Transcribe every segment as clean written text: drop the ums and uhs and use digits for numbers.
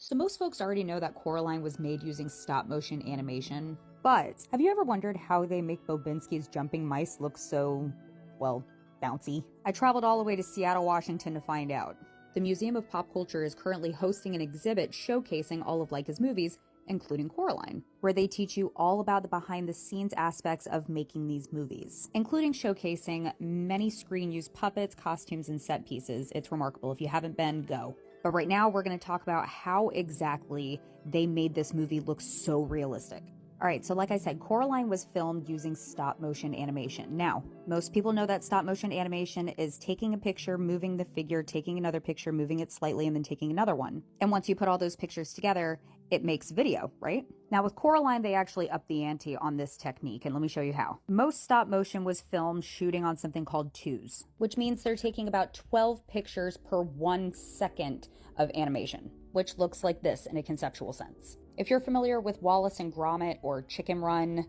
So most folks already know that Coraline was made using stop motion animation, but have you ever wondered how they make Bobinsky's jumping mice look so, well, bouncy? I traveled all the way to Seattle, Washington to find out. The Museum of Pop Culture is currently hosting an exhibit showcasing all of Leica's movies, including Coraline, where they teach you all about the behind-the-scenes aspects of making these movies, including showcasing many screen-used puppets, costumes, and set pieces. It's remarkable. If you haven't been, go. But right now, we're going to talk about how exactly they made this movie look so realistic. All right, so like I said, Coraline was filmed using stop-motion animation. Now, most people know that stop-motion animation is taking a picture, moving the figure, taking another picture, moving it slightly, and then taking another one. And once you put all those pictures together, it makes video, right? Now with Coraline, they actually upped the ante on this technique, and let me show you how. Most stop-motion was filmed shooting on something called twos, which means they're taking about 12 pictures per 1 second of animation, which looks like this in a conceptual sense. If you're familiar with Wallace and Gromit or Chicken Run,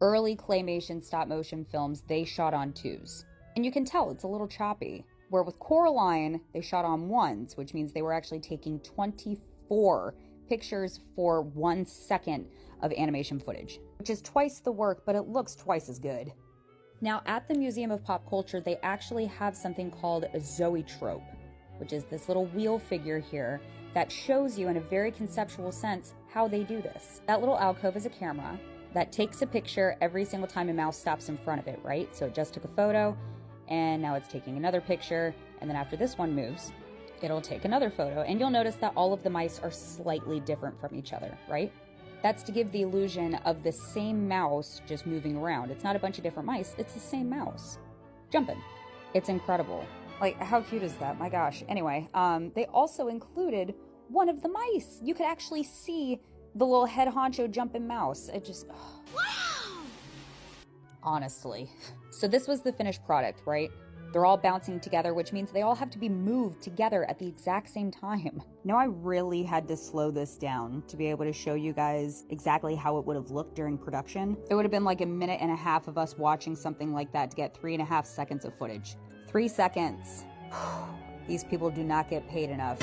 early claymation stop-motion films, they shot on twos. And you can tell it's a little choppy. Where with Coraline, they shot on ones, which means they were actually taking 24 pictures for 1 second of animation footage, which is twice the work, but it looks twice as good. Now, at the Museum of Pop Culture, they actually have something called a zoetrope, which is this little wheel figure here that shows you in a very conceptual sense how they do this. That little alcove is a camera that takes a picture every single time a mouse stops in front of it, right? So it just took a photo, and now it's taking another picture, and then after this one moves, it'll take another photo, and you'll notice that all of the mice are slightly different from each other, right? That's to give the illusion of the same mouse just moving around. It's not a bunch of different mice, it's the same mouse jumping. It's incredible. Like, how cute is that? My gosh. Anyway, they also included one of the mice. You could actually see the little head honcho jumping mouse. It just, oh. Wow! Honestly. So this was the finished product, right? They're all bouncing together, which means they all have to be moved together at the exact same time. Now, I really had to slow this down to be able to show you guys exactly how it would have looked during production. It would have been like 1.5 minutes of us watching something like that to get 3.5 seconds of footage. 3 seconds. These people do not get paid enough.